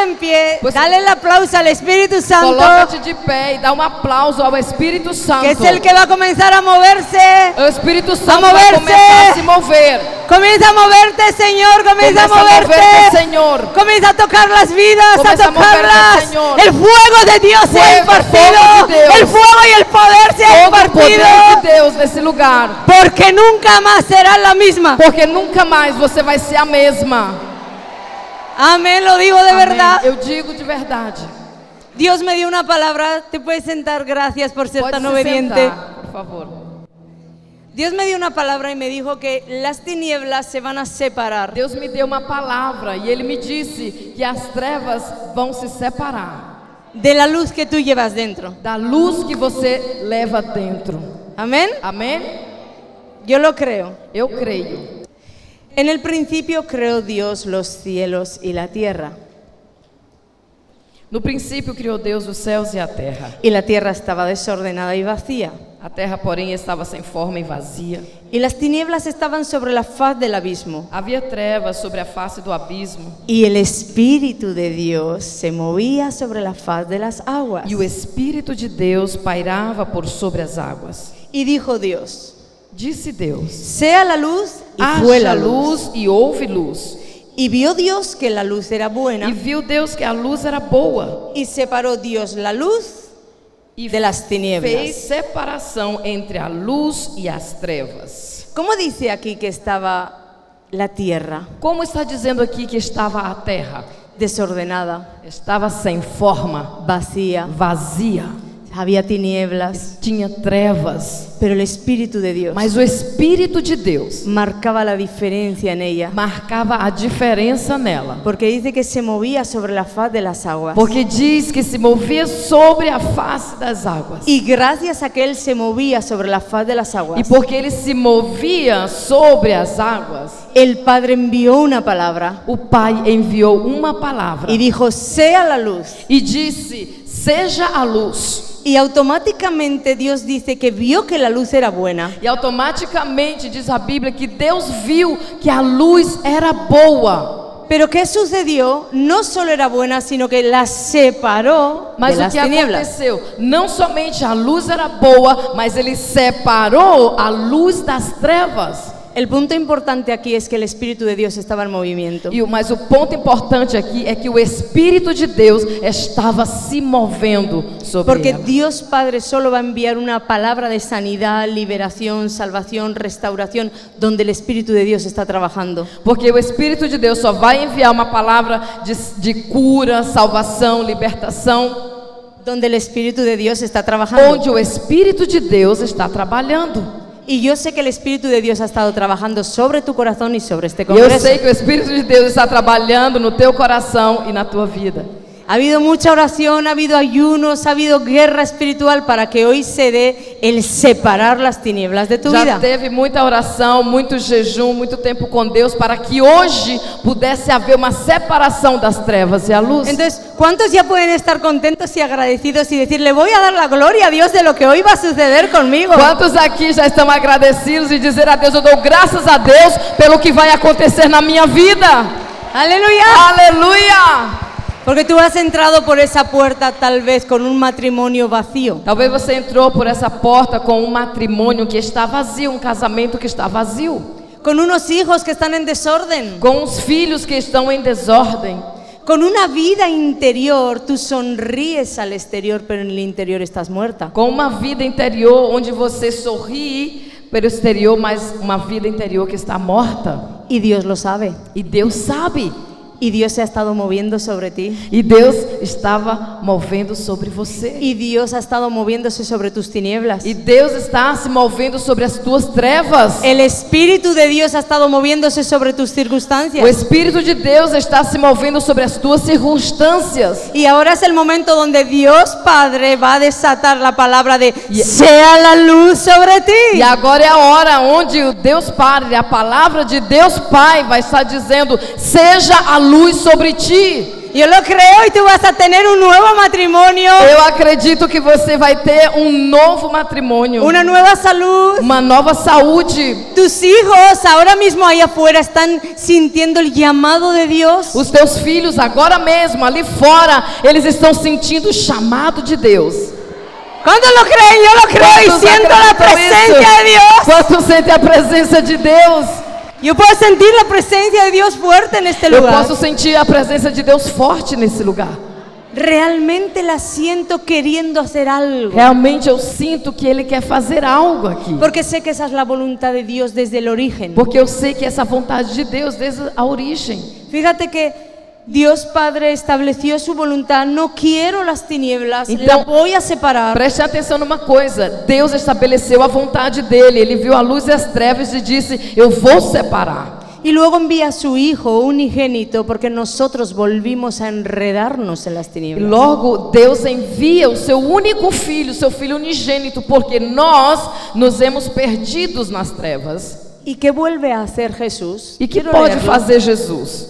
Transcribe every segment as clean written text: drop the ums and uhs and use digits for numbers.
en pie, Pues- dale el aplauso al Espíritu Santo, Coloca-te de pé e dá um aplauso ao Espírito Santo. que es el que va a comenzar a moverse. O Espírito Santo vai moverse. começar a se mover. Comienza a moverte, Señor, comienza a Começa a moverte, moverte. Senhor. Comienza a tocar las vidas, Comienza a a moverte, tocarlas. Señor. El fuego de Dios se ha Fuego, impartido. fuego de Dios. El fuego y el poder se ha Todo o impartido. poder de Deus nesse lugar. Porque nunca más será la misma. Porque nunca mais você vai ser a mesma. Amén, lo digo de Amém. verdad. Eu digo de verdade. Dios me dio una palabra. Te puedes sentar, gracias por ser Pode tan se obediente. sentar, por favor. Dios me dio una palabra y me dijo que las tinieblas se van a separar Deus me deu uma palavra e Ele me disse que as trevas vão se separar de la luz que tú llevas dentro. da luz que você leva dentro. Amén. Amém? Yo lo creo. Eu creio. En el principio creó Dios los cielos y la tierra. No princípio criou Deus os céus e a terra. Y la tierra estaba desordenada y vacía. A terra, porém, estava sem forma e vazia. Y las tinieblas estaban sobre la faz del abismo. Havia trevas sobre a face do abismo. Y el Espíritu de Dios se movía sobre la faz de las aguas. E o Espírito de Deus pairava por sobre as águas. Y dijo Dios: Disse Deus: sea la luz, y fue la haja luz. luz e houve luz. Y vio Dios que la luz era buena. E viu Deus que a luz era boa. Y separó Dios la luz E de las fez tinieblas. separação entre a luz e as trevas. ¿Cómo dice aquí que estaba la tierra? Como está dizendo aqui que estava a terra? Desordenada, Estava sem forma, vacía, vazia. había tinieblas, Tinha trevas. pero el Espíritu de Dios Mas o Espírito de Deus marcaba la diferencia en ella, marcava a diferença nela. porque dice que se movía sobre la faz de las aguas. Porque diz que se movia sobre a face das águas. Y gracias a que Él se movía sobre la faz de las aguas, E porque ele se movia sobre as águas, el Padre envió una palabra o Pai enviou uma palavra y dijo: sea la luz. e disse: seja a luz. Y automáticamente Dios dice que vio que la luz era buena. E automaticamente diz a Bíblia que Deus viu que a luz era boa. Pero ¿qué sucedió? No solo era buena, sino que la separó de Mas o las que tinieblas. aconteceu? Não somente a luz era boa, mas ele separou a luz das trevas. El punto importante aquí es que el Espíritu de Dios estaba en movimiento. Mas o ponto importante aqui é que o Espírito de Deus estava se movendo sobre Porque ela. Dios Padre solo va a enviar una palabra de sanidad, liberación, salvación, restauración, donde el Espíritu de Dios está trabajando. Porque o Espírito de Deus só vai enviar uma palavra de cura, salvação, libertação, Donde el Espíritu de Dios está trabajando. onde o Espírito de Deus está trabalhando. Y yo sé que el Espíritu de Dios ha estado trabajando sobre tu corazón y sobre este E eu congreso. sei que o Espírito de Deus está trabalhando no teu coração e na tua vida. Ha habido mucha oración, ha habido ayunos, ha habido guerra espiritual para que hoy se dé el separar las tinieblas de tu Já vida. teve muita oração, muito jejum, muito tempo com Deus para que hoje pudesse haver uma separação das trevas e a luz. Entonces, ¿cuántos ya pueden estar contentos y agradecidos y decir: le voy a dar la gloria a Dios de lo que hoy va a suceder conmigo? Quantos aqui já estão agradecidos e dizer a Deus: eu dou graças a Deus pelo que vai acontecer na minha vida? Aleluya. Aleluia! Porque tú has entrado por esa puerta tal vez con un matrimonio vacío. Talvez você entrou por essa porta com um matrimônio que está vazio, um casamento que está vazio, Con unos hijos que están en desorden. com os filhos que estão em desordem, Con una vida interior. Tú sonríes al exterior, pero en el interior estás muerta. com uma vida interior onde você sorri pelo exterior, mas uma vida interior que está morta. Y Dios lo sabe. E Deus sabe. Y Dios se ha estado moviendo sobre ti. E Deus estava movendo sobre você. Y Dios ha estado moviéndose sobre tus tinieblas. E Deus está se movendo sobre as tuas trevas. El Espíritu de Dios ha estado moviéndose sobre tus O circunstancias. Espírito de Deus está se movendo sobre as tuas circunstâncias. Y ahora es el momento donde Dios Padre va a desatar la palabra de: sea la luz sobre ti. E agora é a hora onde o Deus Padre, a palavra de Deus Pai vai estar dizendo: seja a luz sobre ti. Yo lo creo y tú vas a tener un nuevo matrimonio, Eu acredito que você vai ter um novo matrimônio, una nueva salud. uma nova saúde. Tus hijos ahora mismo ahí afuera están sintiendo el llamado de Dios. Os teus filhos agora mesmo ali fora, eles estão sentindo o chamado de Deus. ¿Cuántos lo creen? Yo lo creo y Quantos siento la acreditam presencia isso? de Dios. Quantos sentem a presença de Deus? Yo puedo sentir la presencia de Dios fuerte en este Eu lugar. posso sentir a presença de Deus forte nesse lugar. Realmente la siento queriendo hacer algo. Realmente eu sinto que Ele quer fazer algo aqui. Porque sé que esa es la voluntad de Dios desde el origen. Porque eu sei que essa vontade de Deus desde a origem. Fíjate que Dios Padre estableció su voluntad. No quiero las tinieblas, Então, la voy a separar. Preste atenção numa coisa. Deus estabeleceu a vontade dele. Ele viu a luz e as trevas e disse: eu vou separar. Y luego envía a su Hijo unigénito porque nosotros volvimos a enredarnos en las E tinieblas. logo Deus envia o seu único filho, seu filho unigênito, porque nós nos hemos perdidos nas trevas. ¿Y qué vuelve a hacer Jesús? E que pode leerlo. fazer Jesus?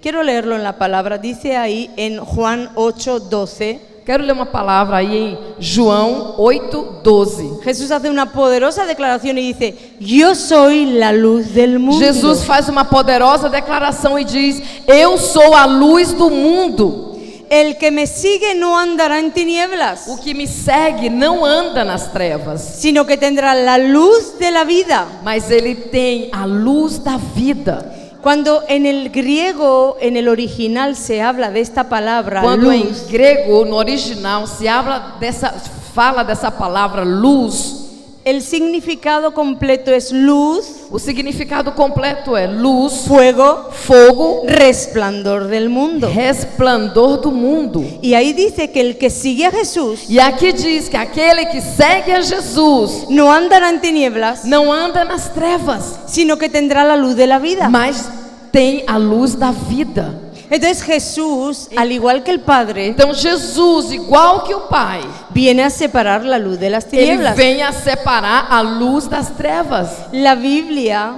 Quiero leerlo en la palabra. Dice ahí en Juan 8:12. Quero ler uma palavra aí em João 8:12. Jesús hace una poderosa declaración y dice: yo soy la luz del mundo. Jesus faz uma poderosa declaração e diz: eu sou a luz do mundo. El que me sigue no andará en tinieblas, O que me segue não anda nas trevas, sino que tendrá la luz de la vida. mas ele tem a luz da vida. Cuando en el griego, en el original, se habla de esta palabra Quando em luz, grego, no original, fala dessa palavra luz, el significado completo es luz, o significado completo é luz, fuego, fogo, resplandor del mundo. resplandor do mundo. Y ahí dice que el que sigue a Jesús E aqui diz que aquele que segue a Jesus no andará en tinieblas, não anda nas trevas, sino que tendrá la luz de la vida. mas tem a luz da vida. Entonces Jesús, al igual que el Padre, Então Jesus, igual que o Pai, viene a separar la luz de las ele tinieblas. vem a separar a luz das trevas. La Biblia,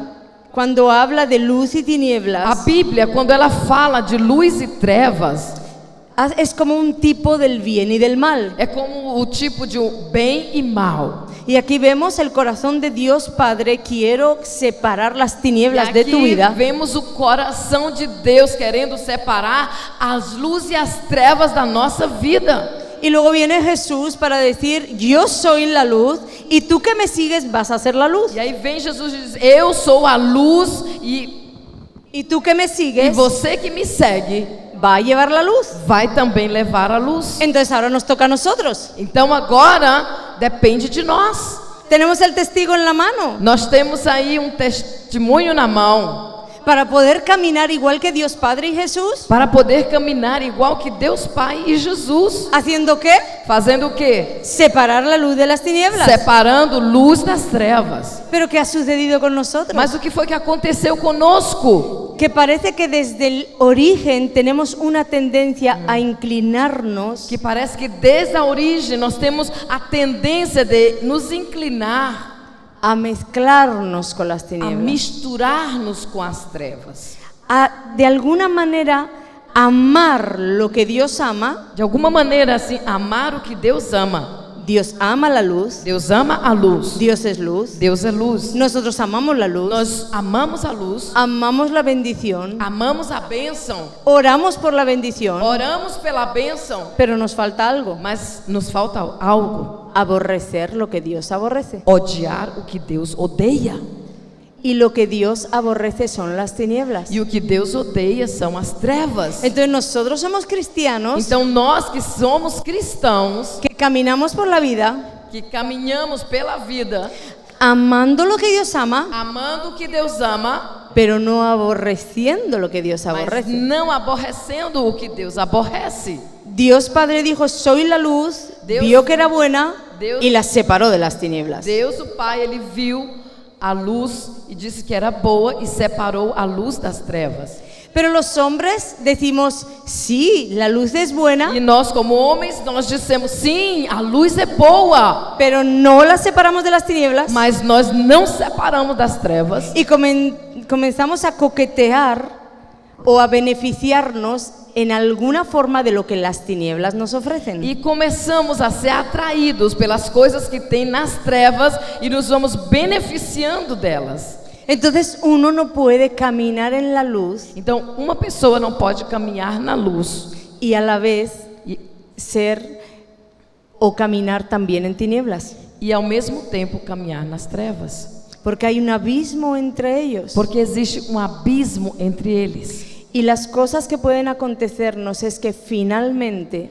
cuando habla de luz y A tinieblas, Bíblia, quando ela fala de luz e trevas, es como un tipo del bien y del mal. é como o tipo de bem e mal. Y aquí vemos el corazón de Dios Padre: quiero separar las E tinieblas de tu aqui vida. vemos o coração de Deus querendo separar as luzes e as trevas da nossa vida. Y luego viene Jesús para decir: yo soy la luz y tú que me sigues vas a ser la luz. E aí vem Jesus e diz: eu sou a luz Y tú que me e sigues você que me segue va a llevar la luz. vai também levar a luz. Entonces ahora nos toca a nosotros. Então agora depende de nós. Tenemos el testigo en la mano Nós temos aí um testemunho na mão para poder caminar igual que Dios Padre y Jesús. para poder caminhar igual que Deus Pai e Jesus. ¿Haciendo qué? Fazendo o quê? Separar la luz de las tinieblas. Separando luz das trevas. Pero ¿qué ha sucedido con nosotros? Mas o que foi que aconteceu conosco? Que parece que desde el origen tenemos una tendencia a inclinarnos Que parece que desde a origem nós temos a tendência de nos inclinar, a mezclarnos con las a tinieblas, misturar-nos com as trevas. a de alguna manera amar lo que Dios ama. De alguma maneira assim, amar o que Deus ama. Dios ama la luz, Deus ama a luz. Dios es luz. Deus é luz. Nosotros amamos la luz, Nós amamos a luz, amamos la bendición, amamos a bênção, oramos por la bendición, oramos pela bênção, pero nos falta algo: mas nos falta algo: aborrecer lo que Dios aborrece. odiar o que Deus odeia. Y lo que Dios aborrece son las tinieblas. E o que Deus odeia são as trevas. Entonces nosotros somos cristianos Então nós que somos cristãos, que caminamos por la vida que caminhamos pela vida, amando lo que Dios ama, amando o que Deus ama, pero no aborreciendo lo que Dios mas aborrece. não aborrecendo o que Deus aborrece. Dios Padre dijo: soy la luz, Dios- vio que era buena Dios- y la separó de las tinieblas. Deus, o Pai, ele viu a luz e disse que era boa e separou a luz das trevas. Pero los hombres decimos: sí, la luz es buena, E nós, como homens, nós dissemos: sim, a luz é boa, pero no la separamos de las tinieblas. mas nós não separamos das trevas. Y comenzamos a coquetear o a beneficiarnos en alguna forma de lo que las tinieblas nos ofrecen. E começamos a ser atraídos pelas coisas que tem nas trevas e nos vamos beneficiando delas. Entonces uno no puede caminar en la luz Então, uma pessoa não pode caminhar na luz y a la vez e, ser o caminar también en tinieblas, e ao mesmo tempo caminhar nas trevas. porque hay un abismo entre ellos. Porque existe um abismo entre eles. Y las cosas que pueden acontecernos es que finalmente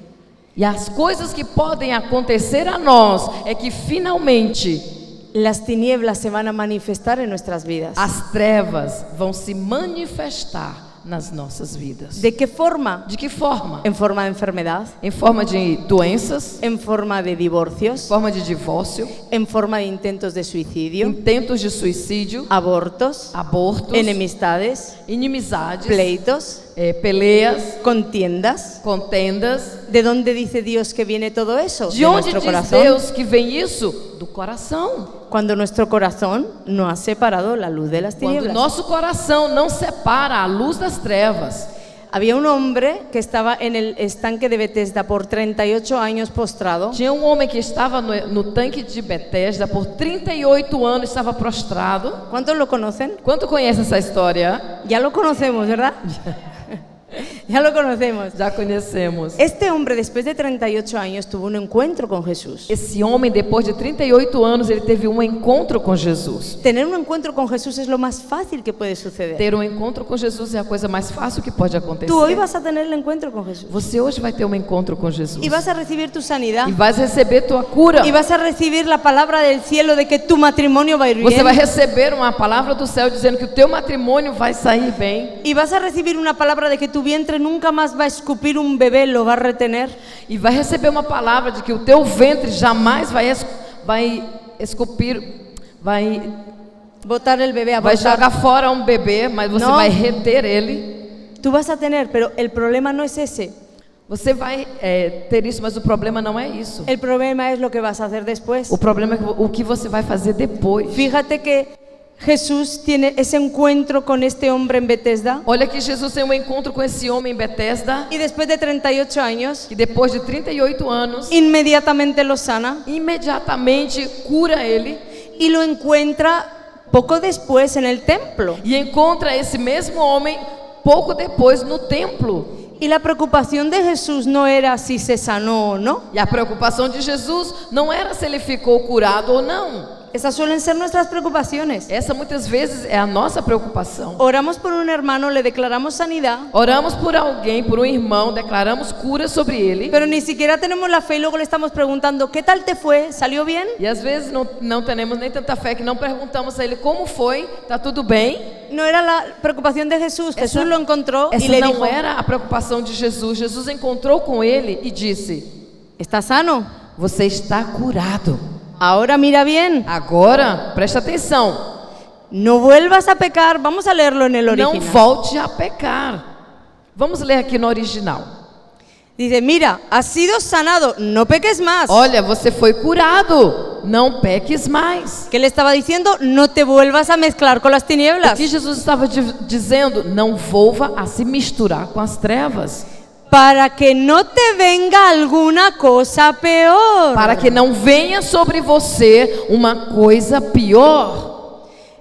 E as coisas que podem acontecer a nós é que finalmente las tinieblas se van a manifestar en nuestras vidas. as trevas vão se manifestar nas nossas vidas. ¿De qué forma? De que forma? En forma de enfermedad, Em forma de doenças, en forma de divorcios, forma de divórcio, en forma de intentos de suicidio, intentos de suicídio, abortos, abortos, enemistades, inimizades, pleitos, peleas, contiendas. contendas. ¿De dónde dice Dios que viene todo eso? De De onde nuestro diz corazón. Deus que vem isso? Do coração. Cuando nuestro corazón no ha separado la luz de las Quando tinieblas. nosso coração não separa a luz das trevas. Había un hombre que estaba en el estanque de Bethesda por 38 años postrado. Tinha um homem que estava no tanque de Betesda por 38 anos, estava prostrado. ¿Cuántos lo conocen? Quanto conhece essa história? Ya lo conocemos, ¿verdad? Ya lo conocemos. Já conhecemos. Este hombre después de 38 años tuvo un encuentro con Jesús. Esse homem, depois de 38 anos, ele teve um encontro com Jesus. Tener un encuentro con Jesús es lo más fácil que puede suceder. Ter um encontro com Jesus é a coisa mais fácil que pode acontecer. Tú hoy vas a tener el encuentro con Jesús Você hoje vai ter um encontro com Jesus. y vas a recibir tu sanidad E vai receber tua cura. y vas a recibir la palabra del cielo de que tu matrimonio va a ir Você vai bien receber uma palavra do céu dizendo que o teu matrimônio vai sair bem. y vas a recibir una palabra de que tu vientre nunca más va a escupir un bebé, lo va a retener. E vai receber uma palavra de que o teu ventre jamais vai esculpir, vai Botar el bebé, vai abortar. jogar fora um bebê, mas você Não. vai reter ele. Tú vas a tener, pero el problema no es ese. Você vai ter isso, mas o problema não é isso. El problema es lo que vas a hacer después. O problema é o que você vai fazer depois. Fíjate que Jesús tiene ese encuentro con este hombre en Bethesda Olha que Jesus tem um encontro com esse homem em Betesda, y después de 38 años que depois de 38 anos, inmediatamente lo sana imediatamente cura ele y lo encuentra poco después en el templo. e encontra esse mesmo homem pouco depois no templo. Y la preocupación de Jesús no era si se sanó o no. E a preocupação de Jesus não era se ele ficou curado ou não. Esas suelen ser nuestras preocupaciones. Essa muitas vezes é a nossa preocupação. Oramos por un hermano, le declaramos sanidad, Oramos por alguém, por um irmão, declaramos cura sobre ele. pero ni siquiera tenemos la fe y luego le estamos preguntando, ¿qué tal te fue? ¿Salió bien? E às vezes não temos nem tanta fé que não perguntamos a ele como foi, tá tudo bem? No era la preocupación de Jesús. Jesús lo encontró y Essa le não dijo, era a preocupação de Jesus. Jesus encontrou com ele e disse: ¿estás sano? você está curado. Ahora mira bien, Agora, presta atenção. no vuelvas a pecar. Vamos a leerlo en el Não original. volte a pecar. Vamos ler aqui no original. Dice, mira, has sido sanado, no peques más. Olha, você foi curado. Não peques mais. ¿Qué le estaba diciendo? No te vuelvas a mezclar con las O tinieblas. que Jesus estava dizendo? Não volva a se misturar com as trevas. Para que no te venga alguna cosa peor. Para que não venha sobre você uma coisa pior.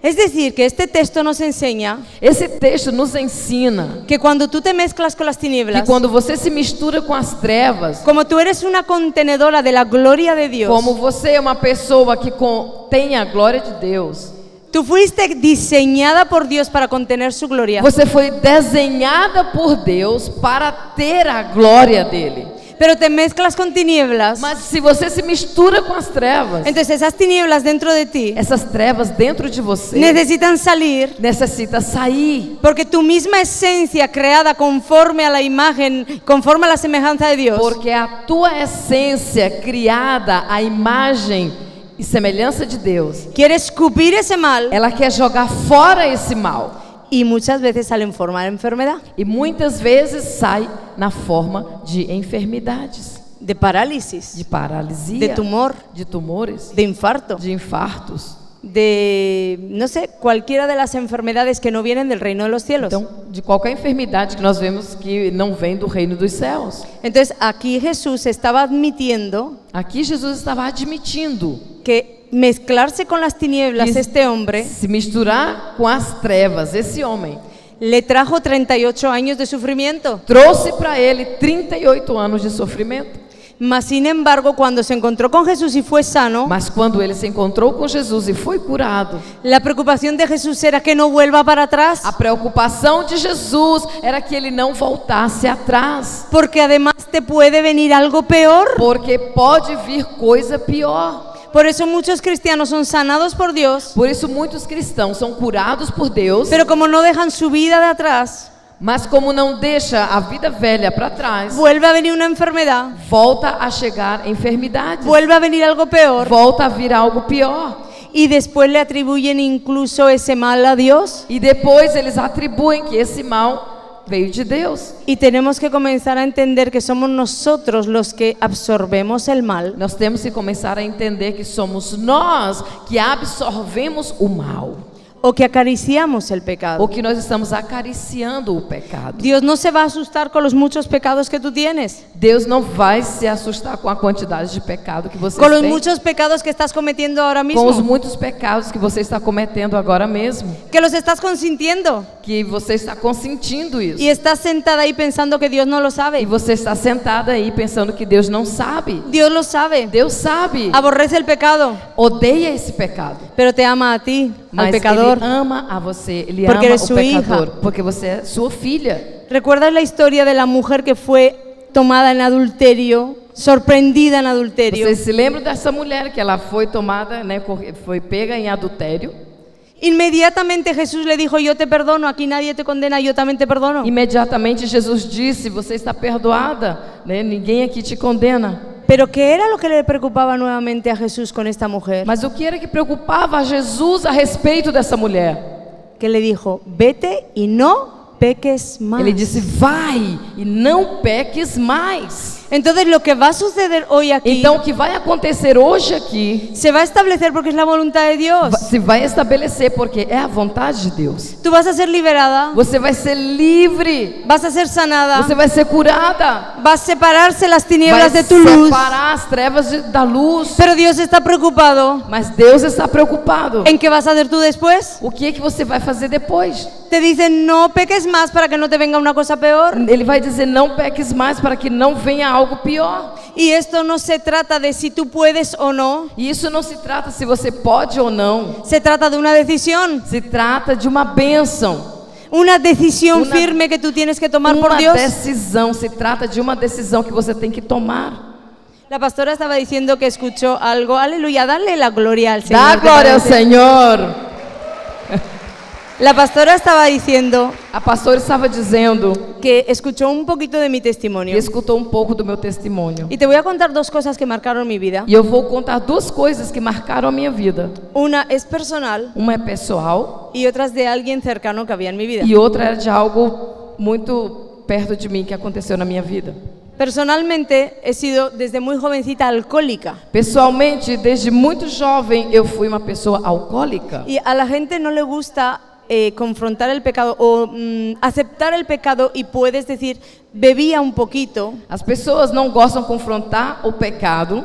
Es decir, que este texto nos enseña Esse texto nos ensina que cuando tú te mezclas con las que tinieblas, quando você se mistura com as trevas, como tú eres una contenedora de la gloria de Dios, como você é uma pessoa que contém a glória de Deus, tú fuiste diseñada por Dios para contener su gloria. você foi desenhada por Deus para ter a glória dele. Pero te mezclas con tinieblas. Mas se você se mistura com as trevas, Entonces esas tinieblas dentro de ti essas trevas dentro de você necesitan salir, necessita sair. porque tu misma esencia creada conforme a la imagen, conforme a la semejanza de Dios, Porque a tua essência criada à imagem e semelhança de Deus, quiere escupir ese mal ela quer jogar fora esse mal. y muchas veces sale en forma de enfermedad, E muitas vezes sai na forma de enfermidades, de parálisis, de paralisia, de tumor, de tumores, de infarto. de infartos. de, no sé, cualquiera de las enfermedades que no vienen del reino de los cielos. Então, de qualquer enfermidade que nós vemos que não vem do reino dos céus. Entonces aquí Jesús estaba admitiendo Aqui Jesus estava admitindo que mezclarse con las tinieblas que este hombre se misturar com as trevas, esse homem le trajo 38 años de sufrimiento. trouxe para ele 38 anos de sofrimento. Mas sin embargo, cuando se encontró con Jesús y fue sano, Mas quando ele se encontrou com Jesus e foi curado, la preocupación de Jesús era que no vuelva para atrás, a preocupação de Jesus era que ele não voltasse atrás, porque además te puede venir algo peor. porque pode vir coisa pior. Por eso muchos cristianos son sanados por Dios, Por isso muitos cristãos são curados por Deus, pero como no dejan su vida de atrás, mas como não deixa a vida velha para trás, vuelve a venir una enfermedad, volta a chegar enfermidades, vuelve a venir algo peor, volta a vir algo pior. y después le atribuyen incluso ese mal a Dios. E depois eles atribuem que esse mal veio de Deus. Y tenemos que comenzar a entender que somos nosotros los que absorbemos el mal, Nós temos que começar a entender que somos nós que absorvemos o mal, o que acariciamos el pecado. ou que nós estamos acariciando o pecado. Dios no se va a asustar con los muchos pecados que tú tienes, Deus não vai se assustar com a quantidade de pecado que você con los tem, muchos pecados que estás cometiendo ahora com os mismo, muitos pecados que você está cometendo agora mesmo, que los estás consintiendo que você está consentindo isso. y estás sentada ahí pensando que Dios no lo E sabe. você está sentada aí pensando que Deus não sabe. Dios lo sabe, Deus sabe, aborrece el pecado, odeia esse pecado, pero te ama a ti, al mas pecador. Ele ama a você, Ele Porque ama eres o su pecador, hija. porque você é sua filha. ¿Recuerdas la historia de la mujer que fue tomada en adulterio, sorprendida en adulterio? Vocês se lembram dessa mulher que ela foi tomada, né, foi pega em adultério? Inmediatamente Jesús le dijo: yo te perdono, aquí nadie te condena, yo también te perdono. Imediatamente Jesus disse: você está perdoada, né? Ninguém aqui te condena. Pero ¿qué era lo que le preocupaba nuevamente a Jesús con esta mujer? Mas o que era que preocupava a Jesus a respeito dessa mulher? Que le dijo: vete y no peques más. Ele disse: vai e não peques mais. Entonces lo que va a suceder hoy aquí Então o que vai acontecer hoje aqui se va a establecer porque es la voluntad de Dios. se vai estabelecer porque é a vontade de Deus. Tú vas a ser liberada, Você vai ser livre, vas a ser sanada, você vai ser curada, vas a separarse las vai tinieblas de tu luz. separar as trevas da luz. Pero Dios está preocupado Mas Deus está preocupado. en qué vas a hacer tú después. O que é que você vai fazer depois? Te dice: no peques más para que no te venga una cosa peor. Ele vai dizer: não peques mais para que não venha algo pior. Y esto no se trata de si tú puedes o no, E isso não se trata se você pode ou não. se trata de una decisión. Se trata de uma bênção, Una decisión Una- firme que tú tienes que tomar por uma Dios. decisão. Se trata de uma decisão que você tem que tomar. La pastora estaba diciendo que escuchó algo. Aleluya, dale la gloria al Señor. Dá ¿te glória ao parece? Senhor. La pastora estaba diciendo A pastora estava dizendo que escuchó un poquito de mi que testimonio. escutou pouco do meu testemunho. Y te voy a contar dos cosas que marcaron mi vida. E eu vou contar duas coisas que marcaram a minha vida. Una es personal Uma é pessoal y otra es de alguien cercano que había en mi vida. e outra é de algo muito perto de mim que aconteceu na minha vida. Personalmente he sido desde muy jovencita alcohólica. Pessoalmente, desde muito jovem, eu fui uma pessoa alcoólica. Y a la gente no le gusta confrontar el pecado o aceptar el pecado, y puedes decir: bebía un poquito. As pessoas não gostam de confrontar o pecado,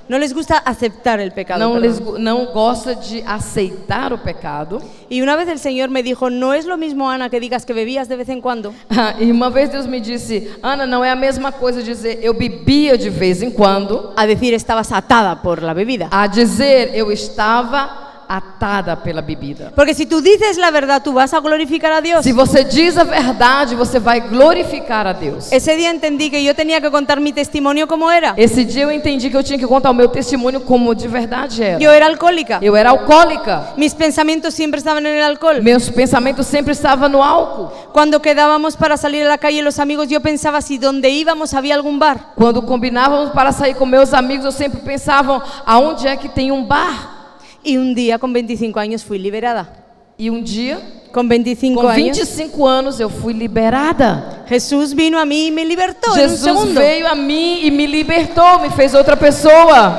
No les gusta aceptar el pecado. perdón. não gostam de aceitar o pecado. Y una vez el Señor me dijo: no es lo mismo, Ana, que digas que bebías de vez en cuando, E uma vez Deus me disse: Ana, não é a mesma coisa dizer eu bebia de vez em quando, a decir estabas atada por la bebida. a dizer eu estava atada pela bebida. Porque si tú dices la verdad, tú vas a glorificar a Dios. Se você diz a verdade, você vai glorificar a Deus. Ese día entendí que yo tenía que contar mi testimonio como era. Esse dia eu entendi que eu tinha que contar o meu testemunho como de verdade era. Yo era alcohólica. Eu era alcoólica. Mis pensamientos siempre estaban en el alcohol. Meus pensamentos sempre estavam no álcool. Cuando quedábamos para salir a la calle los amigos, yo pensaba si donde íbamos había algún bar. Quando combinávamos para sair com meus amigos, eu sempre pensava aonde é que tem um bar. Y un día con 25 años fui liberada. E um dia, Con 25 com años 25 anos, eu fui liberada. Jesús vino a mí y me libertó en un Jesus segundo. veio a mim e me libertou, me fez outra pessoa.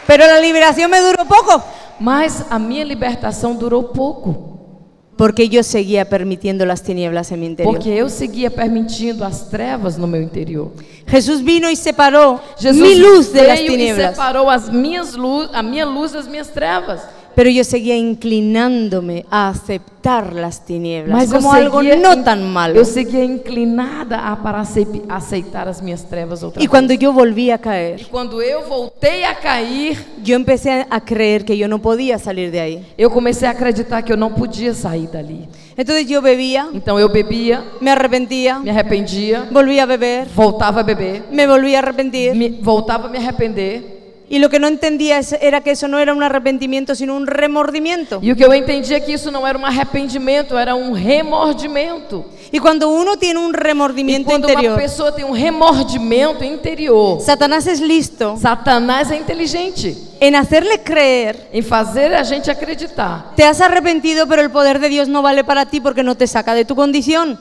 Pero la liberación me duró poco. Mas a minha libertação durou pouco. Porque yo seguía permitiendo las tinieblas en mi interior. Porque eu seguia permitindo as trevas no meu interior. Jesús vino y separó Jesus mi luz de las veio e tinieblas. separou a minha luz das minhas trevas. Pero yo seguía inclinándome a aceptar las tinieblas Mas como algo no tan malo. Eu seguia inclinada para aceitar as minhas trevas outra Y vez. cuando yo volví a E caer, quando eu voltei a cair, yo empecé a creer que yo no podía salir de ahí. eu comecei a acreditar que eu não podia sair dali. Entonces yo bebía, Então eu bebia, me arrepentía, me arrependia, volvía a beber, voltava a beber, me volvía a arrepentir. voltava a me arrepender. Y lo que no entendía era que eso no era un arrepentimiento, sino un remordimiento. E o que eu entendi é que isso não era um arrependimento, era um remordimento. Y cuando uno tiene un E remordimiento quando uma interior, pessoa tem um remordimento interior, Satanás es listo Satanás é inteligente en hacerle creer: em fazer a gente acreditar. te has arrepentido, pero el poder de Dios no vale para ti porque no te saca de tu condición.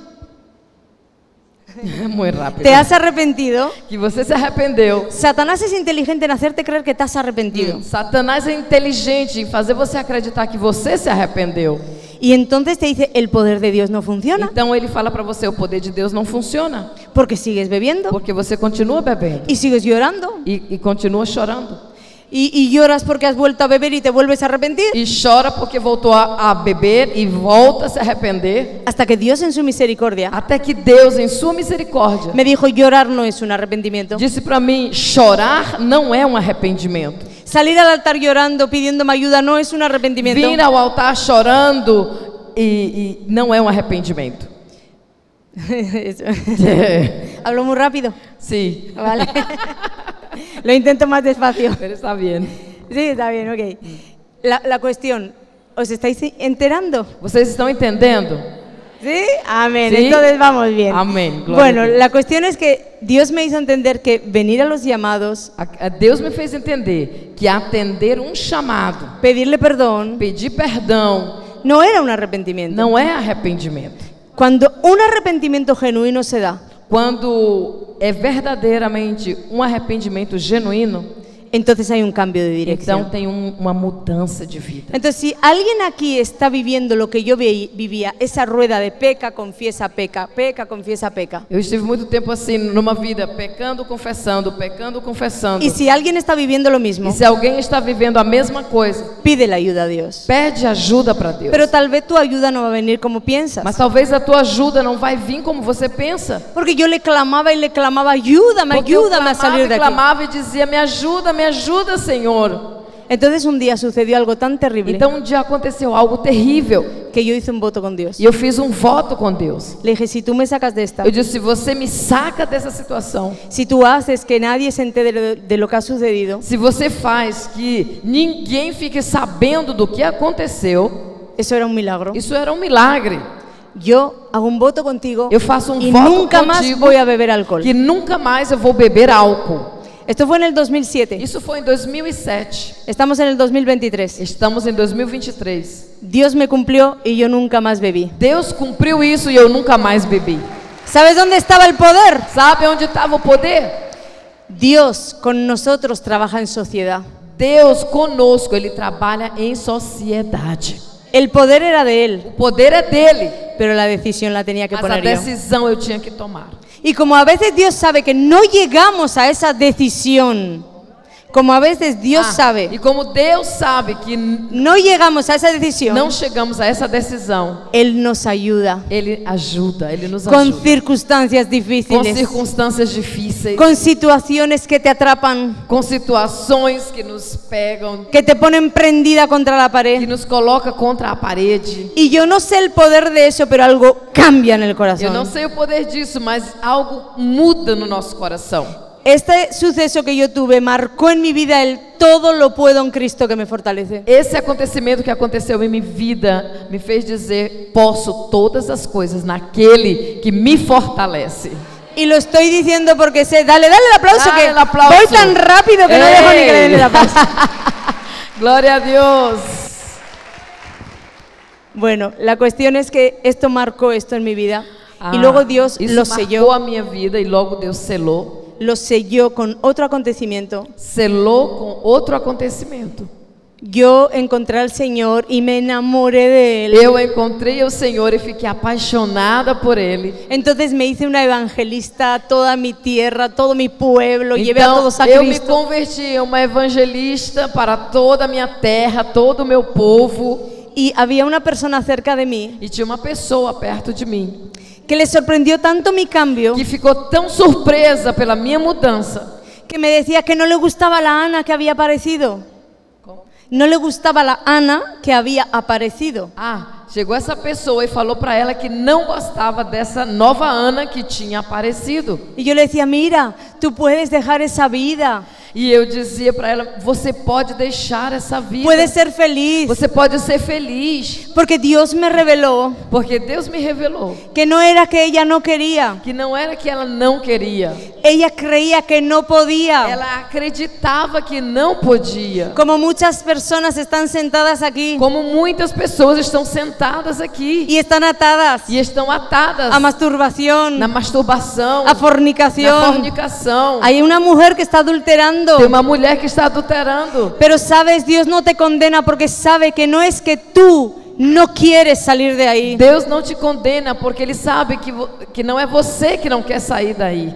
Muito rápido. Te has arrepentido. Que você se arrependeu. Satanás es inteligente en hacerte creer que te has arrepentido. Satanás é inteligente em fazer você acreditar que você se arrependeu. Y entonces te dice: el poder de Dios no funciona Então ele fala para você, o poder de Deus não funciona, porque sigues bebiendo porque você continua bebendo y sigues llorando e continua chorando. y lloras porque has vuelto a beber y te vuelves a arrepentir, E chora porque voltou a beber e volta a se arrepender, hasta que Dios en su misericordia até que Deus, em sua misericórdia, me dijo: llorar no es un arrepentimiento. disse para mim, chorar não é um arrependimento. Salir al altar llorando, pidiéndome ayuda, no es un arrepentimiento. Vir ao altar chorando e não é um arrependimento. Eso. Hablo muy rápido. Sim, Vale. Lo intento más despacio. pero está bien. Sí, está bien, ok. La cuestión, ¿os estáis enterando? Vocês estão entendendo? ¿Sí? Amén. Sí. Entonces vamos bien. Amén. Gloria Bueno, a Dios. la cuestión es que Dios me hizo entender que venir a los llamados, Deus me fez entender que atender um chamado, pedirle perdón, pedir perdão, no era un arrepentimiento. não é arrependimento. Cuando un arrepentimiento genuino se da, Quando é verdadeiramente um arrependimento genuíno, entonces hay un cambio de dirección. então tem uma mudança de vida. Entonces, si alguien aquí está viviendo lo que yo vivía, esa rueda de peca, confiesa, peca, peca, confiesa, peca. Eu estive muito tempo assim, numa vida, pecando, confessando, pecando, confessando. Y si alguien está viviendo lo mismo, E se alguém está vivendo a mesma coisa, pide la ayuda a Dios. pede ajuda para Deus. Pero tal vez tu ayuda no va a venir como piensas. Mas talvez a tua ajuda não vai vir como você pensa. Porque yo le clamaba, ayúdame, Porque eu ayúdame a salir de aquí. clamava e dizia, me ajuda, Senhor. Entonces un día sucedió algo tan terrible Então dia aconteceu algo terrível que yo hice un voto con Dios. e eu fiz voto com Deus. Le dije: si tú me sacas de esta, Eu disse, se você me saca dessa situação, si tú haces que nadie se entere de lo que ha sucedido, se você faz que ninguém fique sabendo do que aconteceu, eso era un milagro. isso era um milagre. Yo hago un voto contigo Eu faço y voto nunca más contigo voy a beber alcohol. que nunca mais eu vou beber álcool. Esto fue en el 2007. Isso foi em 2007. Estamos en el 2023. Estamos em 2023. Dios me cumplió y yo nunca más bebí. Deus cumpriu isso e eu nunca mais bebi. ¿Sabes dónde estaba el poder? Sabe onde estava o poder? Dios con nosotros trabaja en sociedad. Deus conosco, Ele trabalha em sociedade. El poder era de Él, O poder é dele, pero la decisión la tenía que mas a poner yo. decisão eu tinha que tomar. Y como a veces Dios sabe que no llegamos a esa decisión, como a veces Dios E sabe, como Deus sabe que no llegamos a esa decisión, não chegamos a essa decisão, Él nos ayuda Ele ajuda, Ele nos con ajuda. circunstancias Com difíciles, circunstâncias difíceis, con situaciones que te atrapan, com situações que nos pegam, que te ponen prendida contra la que pared. nos coloca contra a parede. Y yo no sé el poder de eso, pero algo cambia en el Eu não corazón. sei o poder disso, mas algo muda no nosso coração. Este suceso que yo tuve marcó en mi vida el todo lo puedo en Cristo que me fortalece. Esse acontecimento que aconteceu em minha vida me fez dizer, posso todas as coisas naquele que me fortalece. Y lo estoy diciendo porque sé, dale el aplauso, Dale que el aplauso. voy tan rápido que no dejo ni que le den el aplauso. Glória a Deus. Bueno, la cuestión es que esto marcó esto en mi vida y luego Dios isso lo marcou selló, a minha vida e logo Deus lo selló con otro acontecimiento selou com outro acontecimento. yo encontré al Señor y me enamoré de Él. Eu encontrei o Senhor e fiquei apaixonada por Ele. Entonces me hice una evangelista a toda mi tierra, todo mi pueblo, llevé a Então todos a eu me Cristo. converti em uma evangelista para toda a minha terra, todo o meu povo. Y había una persona cerca de mí E tinha uma pessoa perto de mim que le sorprendió tanto mi cambio que ficou tão surpresa pela minha mudança que me decía que no le gustaba la Ana que había aparecido. No le gustaba la Ana que había aparecido. Chegou essa pessoa e falou para ela que não gostava dessa nova Ana que tinha aparecido. Y yo le decía, mira, tú puedes dejar esa vida, E eu dizia para ela, você pode deixar essa vida. puedes ser feliz, Você pode ser feliz, porque Dios me reveló porque Deus me revelou que no era que ella no quería, que não era que ela não queria. ella creía que no podía. Ela acreditava que não podia. Como muchas personas están sentadas aquí Como muitas pessoas estão sentadas aqui y están atadas e estão atadas a masturbación, na masturbação, a na fornicación. fornicação. Hay una mujer que está adulterando, Tem uma mulher que está adulterando. pero sabes, Dios no te condena porque sabe que no es que tú no quieres salir de ahí. Deus não te condena porque Ele sabe que não é você que não quer sair daí.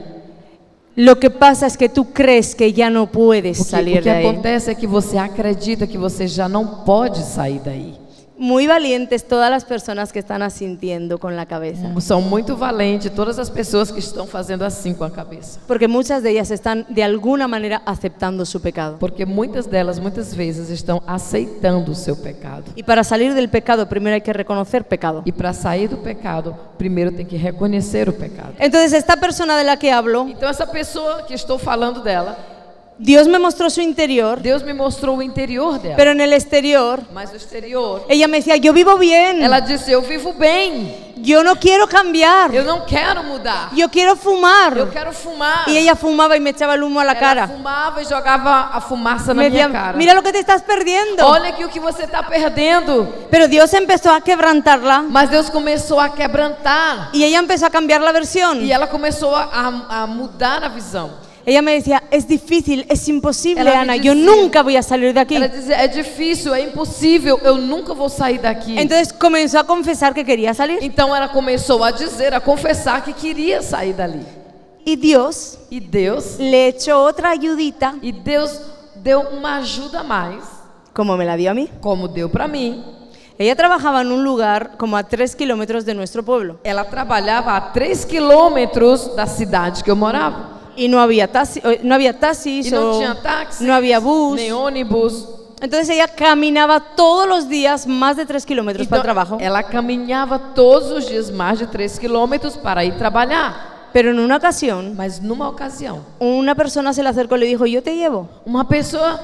Lo que pasa es que tú crees que ya no puedes O salir que de ahí. acontece é que você acredita que você já não pode sair daí. Muy valientes todas las personas que están asintiendo con la cabeza, São muito valentes todas as pessoas que estão fazendo assim com a cabeça. porque muchas de ellas están de alguna manera aceptando su pecado. Porque muitas delas, muitas vezes, estão aceitando o seu pecado. Y para salir del pecado, primero hay que reconocer pecado. E para sair do pecado, primeiro tem que reconhecer o pecado. Entonces, esta persona de la que hablo, Então essa pessoa que estou falando dela, Dios me mostró su interior, Deus me mostrou o interior dela. pero en el exterior, Mas o exterior, ella me decía, yo vivo bien, ela disse, eu vivo bem, yo no quiero cambiar, eu não quero mudar, yo quiero fumar. eu quero fumar. Y ella fumaba y me echaba el humo a la Ela cara. fumava e jogava a fumaça na Me minha decía, cara. mira lo que te estás perdiendo. Olha aqui o que você está perdendo. Pero Dios empezó a quebrantarla Mas Deus começou a quebrantar. y ella empezó a cambiar la versión. E ela começou a mudar a visão. Ella me decía, es difícil, es imposible, Ela me Ana, yo dizia- nunca voy a salir de aquí. Ela dizia, é difícil, é impossível, eu nunca vou sair daqui. Entonces comenzó a confesar que quería salir. Então ela começou a dizer, a confessar que queria sair dali. Y Dios E Deus le deu uma ajuda a mais, como me la dio a mí. como deu para mim. Ella trabajaba en un lugar como a 3 kilómetros de nuestro pueblo Ela trabalhava a 3 quilômetros da cidade que eu morava. y no había taxis E não o tinha táxi, no había bus. nem ônibus. Entonces ella caminaba todos los días más de 3 kilómetros para el trabajo. Ela caminhava todos os dias mais de 3 quilômetros para ir trabalhar. Pero en una ocasión, Mas numa ocasião, una persona se le acercó y le dijo, yo te llevo. uma pessoa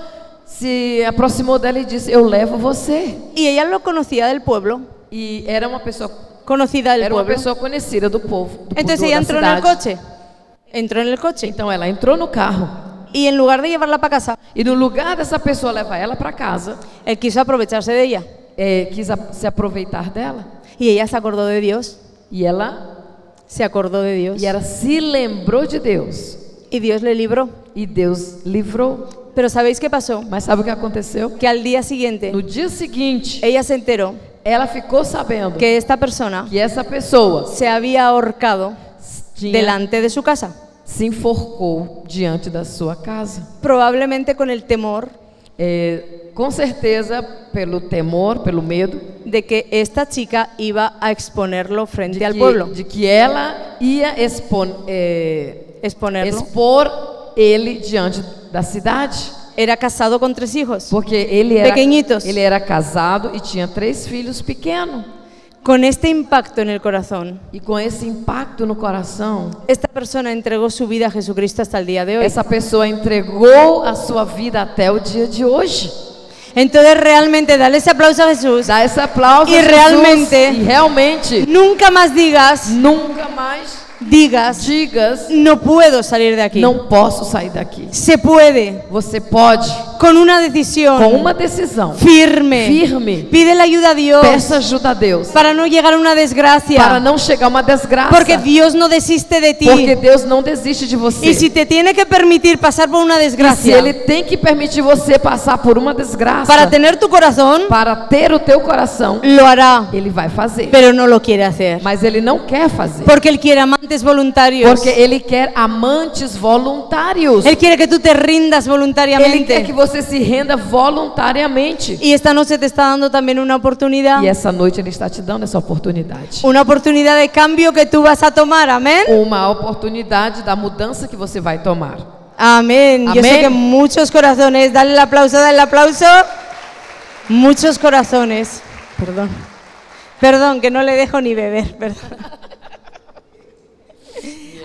se aproximou dela e disse, eu levo você. Y ella lo conocía del pueblo, E era uma pessoa, conocida del era uma pueblo. pessoa conhecida do povo, Entonces ella entró en el coche. Entró en el coche. Então ela entrou no carro. Y en lugar de llevarla para casa, E no lugar dessa pessoa levar ela para casa, él quiso aprovecharse de ella. quis se aproveitar dela. Y ella se acordó de Dios. E ela se lembrou de Deus. Y Dios le libró. E Deus livrou. Pero ¿sabéis qué pasó? Mas sabe o que aconteceu? Que al día siguiente, No dia seguinte, ella se enteró ela ficou sabendo que esta persona que essa pessoa se había ahorcado delante de su casa. se enforcou diante da sua casa. Probablemente con el temor Com certeza, pelo temor, pelo medo de que esta chica iba a exponerlo frente al pueblo. de que ela ia Exponerlo. expor ele diante da cidade. Era casado con 3 hijos. Porque ele Pequeñitos. era casado e tinha 3 filhos pequenos. Con este impacto en el corazón, E com esse impacto no coração, esta persona entregó su vida a Jesucristo hasta el día de hoy. essa pessoa entregou a sua vida até o dia de hoje. Entonces realmente dale ese aplauso a Jesús. Dá esse aplauso E a Jesus, realmente- e realmente Nunca más digas, nunca mais digas, digas, no puedo salir de aquí. não posso sair daqui. Se puede. Você pode. con una decisión com uma decisão firme. firme. Pide la ayuda a Dios Peça ajuda a Deus para no llegar a una desgracia. para não chegar a uma desgraça. Porque Dios no desiste de ti. Porque Deus não desiste de você. Y si te tiene que permitir pasar por una E se desgracia Ele tem que permitir você passar por uma desgraça para tener tu corazón, para ter o teu coração, lo hará, Ele vai fazer. pero no lo quiere hacer. Mas Ele não quer fazer. Porque Él quiere amantes voluntarios. Porque Ele quer amantes voluntários. Él quiere que tú te rindas Ele quer voluntariamente. que você se renda voluntariamente. Y esta noche te está dando también una oportunidad. E essa noite Ele está te dando essa oportunidade. Una oportunidad de cambio que tú vas a tomar. Amén. Uma oportunidade da mudança que você vai tomar. Amén. Yo sé Amén. que muchos corazones, dale el aplauso, dale el aplauso. Muchos corazones. Perdón. Perdón, que no le dejo ni beber. Perdón.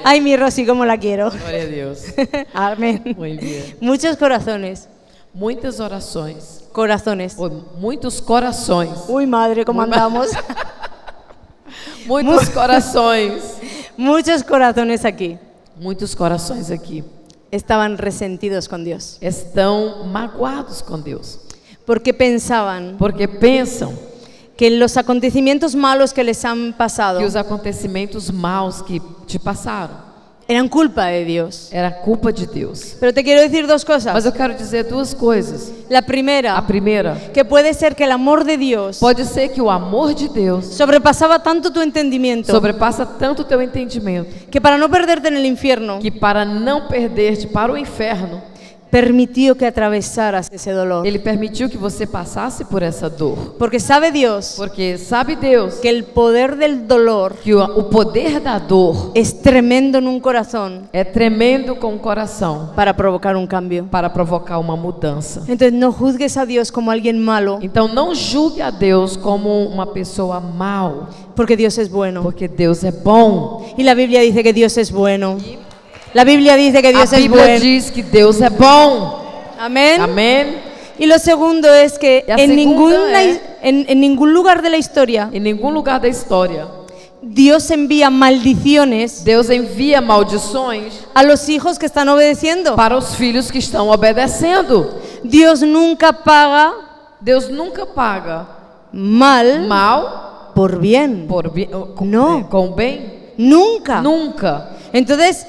Ay, mi Rosy, cómo la quiero. Glória a Deus. Amén. Muito bem. Muchos corazones. Muitas orações. Corazones. Muitos corações. Uy, madre, ¿cómo andamos? Muitos corações. Muchos corazones aquí Muitos corações aqui estaban resentidos con Dios. estão magoados com Deus. Porque pensaban Porque pensam que los acontecimientos malos que les han pasado que os acontecimentos maus que te passaram eran culpa de Dios. era culpa de Deus. Pero te quiero decir dos Mas cosas. eu quero dizer duas coisas. La A primera, primeira, que puede ser que el amor de Dios pode ser que o amor de Deus sobrepasaba tanto tu entendimiento sobrepassa tanto o teu entendimento que para no perderte en el infierno que para não perder-te para o inferno, permitió que atravesaras ese dolor. Ele permitiu que você passasse por essa dor. Porque sabe Dios Porque sabe Deus que el poder del dolor que o poder da dor es tremendo en un corazón é tremendo com o coração para provocar un cambio. para provocar uma mudança. Entonces no juzgues a Dios como alguien malo, Então não julgue a Deus como uma pessoa mal, porque Dios es bueno. porque Deus é bom. Y la Biblia dice que Dios es bueno. La Biblia dice que A Dios es Bíblia bueno. diz que Deus é bom. Amén. Amém? Y lo segundo es que Y la en segunda en ningún lugar de la historia Em nenhum lugar da história Dios envía maldiciones Deus envia maldições a los hijos que están obedeciendo. para os filhos que estão obedecendo. Dios nunca paga Deus nunca paga mal mal por bien. por bem, No. com bem. Nunca. Nunca. Entonces,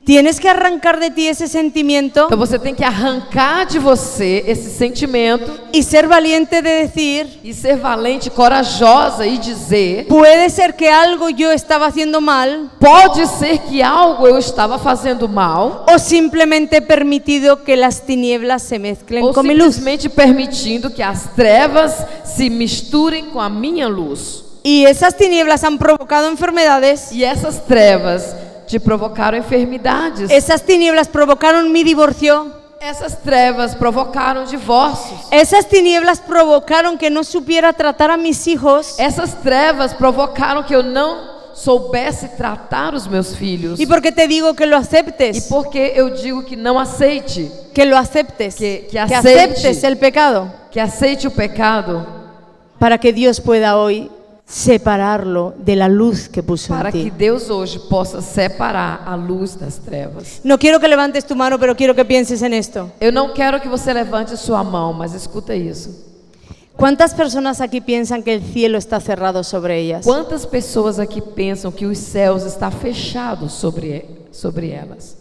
tienes que arrancar de ti ese sentimiento Então você tem que arrancar de você esse sentimento y ser valiente de decir, e ser valente, corajosa e dizer: puede ser que algo yo estaba haciendo mal pode ser que algo eu estava fazendo mal, o simplemente he permitido que las tinieblas se mezclen ou con mi luz. simplesmente permitindo que as trevas se misturem com a minha luz. Y esas tinieblas han provocado enfermedades. E essas trevas te provocaram enfermidades. Esas tinieblas provocaron mi divorcio. Essas trevas provocaram divórcios. Esas tinieblas provocaron que no supiera tratar a mis hijos. Essas trevas provocaram que eu não soubesse tratar os meus filhos. ¿Y por qué te digo que lo E aceptes? por que eu digo que não aceite? Que lo aceptes. Que Que acepte. aceptes el pecado. Que aceite o pecado Para que Dios pueda hoy separarlo de la luz que puso para en que ti. Deus hoje possa separar a luz das trevas. No quiero que levantes tu mano, pero quiero que pienses en esto. Eu não quero que você levante sua mão, mas escuta isso. ¿Cuántas personas aquí piensan que el cielo está cerrado sobre ellas? Quantas pessoas aqui pensam que os céus estão fechados sobre elas?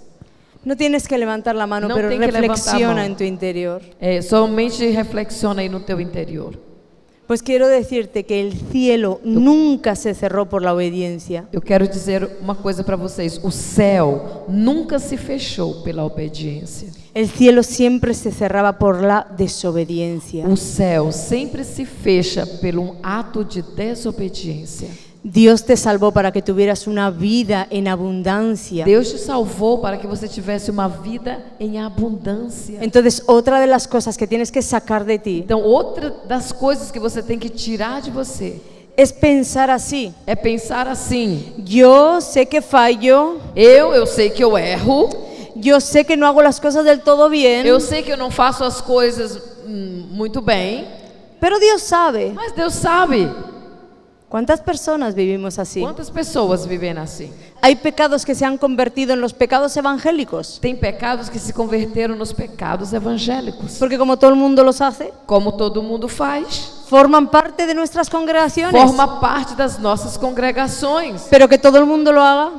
No tienes que levantar la mano, No pero tiene que levantar reflexiona mano. en tu interior. Somente reflexiona aí no teu interior. Pues quiero decirte que el cielo nunca se cerró por la obediencia. Eu quero dizer uma coisa para vocês: o céu nunca se fechou pela obediência. El cielo siempre se cerraba por la desobediencia. O céu sempre se fecha pelo ato de desobediência. Dios te salvó para que tuvieras una vida en abundancia. Deus te salvou para que você tivesse uma vida em abundância. Entonces, otra de las cosas que tienes que sacar de ti Então, outra das coisas que você tem que tirar de você es pensar así. é pensar assim: Yo sé que fallo, eu sei que eu erro, yo sé que no hago las cosas del todo bien, eu sei que eu não faço as coisas muito bem, pero Dios sabe. mas Deus sabe. ¿Cuántas personas vivimos así? Quantas pessoas vivem assim? Hay pecados que se han convertido en los pecados evangélicos, Tem pecados que se converteram nos pecados evangélicos. porque como todo el mundo los hace, Como todo mundo faz, forman parte de nuestras congregaciones. forma parte das nossas congregações. Pero que todo el mundo lo haga,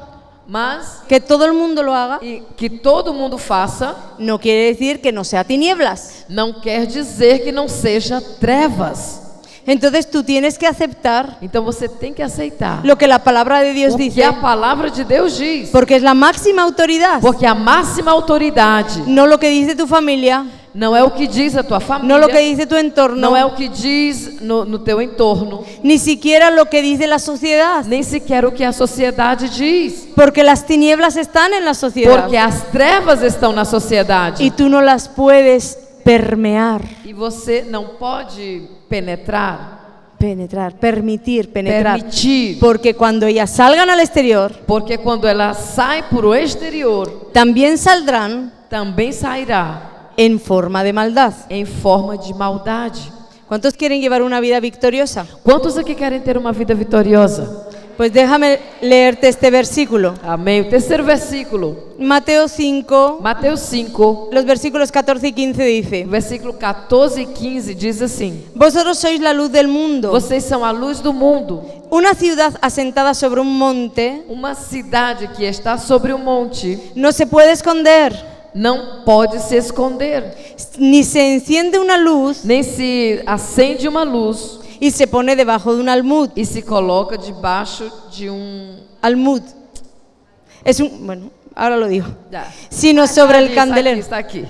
Mas que todo el mundo lo haga, e que todo mundo faça, no quiere decir que no sea tinieblas. não quer dizer que não seja trevas. Entonces tú tienes que aceptar Então você tem que aceitar lo que la palabra de Dios o que dice, a palavra de Deus diz. porque es la máxima autoridad, Porque a máxima autoridade no lo que dice tu familia, não é o que diz a tua família, no lo que dice tu entorno, não é o que diz no teu entorno, ni siquiera lo que dice la sociedad, nem sequer o que a sociedade diz. porque las tinieblas están en la sociedad Porque as trevas estão na sociedade y tú no las puedes permear, e você não pode permitir penetrar, permitir. porque cuando ellas salgan al exterior, Porque quando ela sai para o exterior, también saldrán também sairá en forma de maldad. em forma de maldade. ¿Cuántos quieren llevar una vida victoriosa? Quantos aqui querem ter uma vida vitoriosa? Pues déjame leerte este versículo. Amém. O terceiro versículo, Mateo 5, Mateus 5, los versículos 14 y 15 dice: versículo 14 e 15 diz assim: Vosotros sois la luz del mundo. Vocês são a luz do mundo. Una ciudad asentada sobre un monte Uma cidade que está sobre um monte no se puede esconder, não pode se esconder, ni se enciende una luz nem se acende uma luz y se pone debajo de un almud. e se coloca debaixo de Almud. Es un, bueno, ahora lo digo. Já. Sino sobre el Está aqui, candelero. está aqui.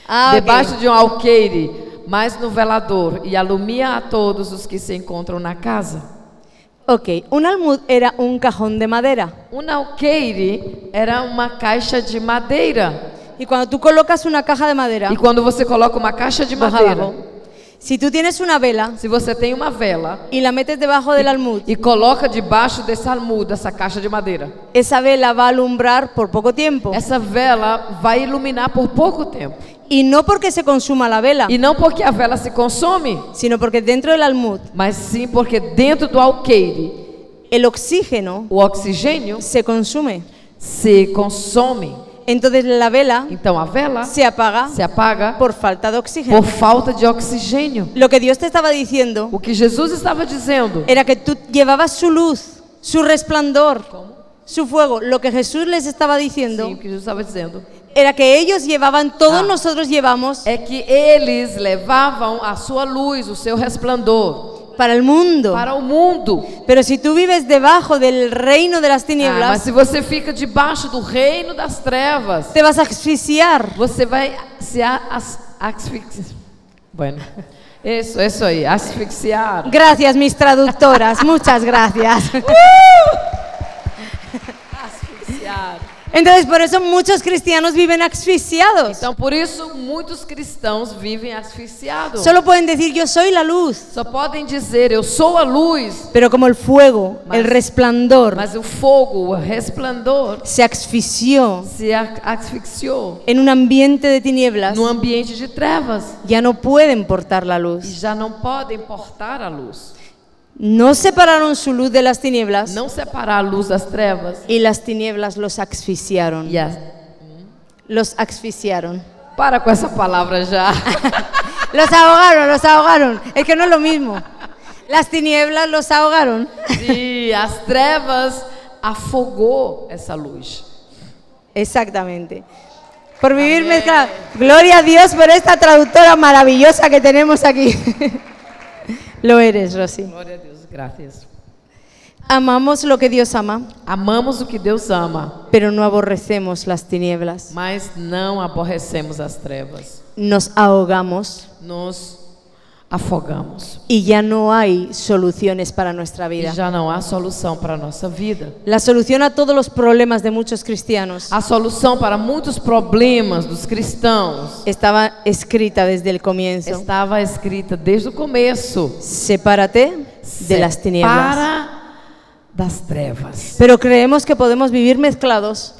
Ah, ok. Debaixo de um alqueire, mas no velador, e alumia a todos os que se encontram na casa. Ok, un almud era un cajón de madera. Um alqueire era uma caixa de madeira. Y cuando tú colocas una caja de madera, E quando você coloca uma caixa de boca madeira, abajo, si tú tienes una vela se você tem uma vela y la metes debajo del almud, e coloca debaixo desse almudo, dessa caixa de madeira, esa vela va a alumbrar por poco tiempo. essa vela vai iluminar por pouco tempo. Y no porque se consuma la vela, E não porque a vela se consome, sino porque dentro del almud mas sim porque dentro do alqueire el oxígeno o oxigênio se consume. se consome. Entonces la vela Então a vela se apaga se apaga por falta de oxígeno. por falta de oxigênio. Lo que Dios te estaba diciendo O que Jesus estava dizendo era que tú llevabas su luz, su resplandor, su fuego. Lo que Jesús les estaba diciendo sim, o que Jesus estava dizendo era que ellos llevaban, todos Ah. nosotros llevamos é que eles levavam a sua luz, o seu resplandor para el mundo. para o mundo. Pero si tú vives debajo del reino de las Mas tinieblas, se você fica debaixo do reino das trevas, te vas a asfixiar. você vai se asfixiar. Bueno, isso aí, asfixiar. Gracias, mis traductoras, muchas gracias. Asfixiar. Entonces, por eso muchos cristianos viven asfixiados. Então, por isso, muitos cristãos vivem asfixiados. Solo pueden decir, yo soy la luz. Só podem dizer, eu sou a luz, Pero como el fuego, Mas- el resplandor, mas o fogo, o resplandor, se asfixió se asfixiou en un ambiente de tinieblas, no ambiente de trevas ya no pueden portar la e luz. já não podem portar a luz. No separaron su luz de las tinieblas Não separar a luz das trevas y las tinieblas los asfixiaron. e as... Los asfixiaron. Para com essa palavra já. Los ahogaron, los ahogaron. Es que no es lo mismo. Las tinieblas los ahogaron. E as trevas afogou essa luz. Exactamente. Por vivir mezclado. Gloria a Dios por esta traductora maravillosa que tenemos aquí. Lo eres, Rosy. Glória a Deus, graças. Amamos lo que Dios ama, Amamos o que Deus ama, pero no aborrecemos las tinieblas. mas não aborrecemos as trevas. Nos ahogamos Nos afogamos. y ya no hay soluciones para nuestra E vida. já não há solução para a nossa vida. La solución a todos los problemas de muchos cristianos A solução para muitos problemas dos cristãos estaba escrita desde el comienzo. estava escrita desde o começo. Sepárate de las tinieblas. Separa das trevas. Pero creemos que podemos vivir mezclados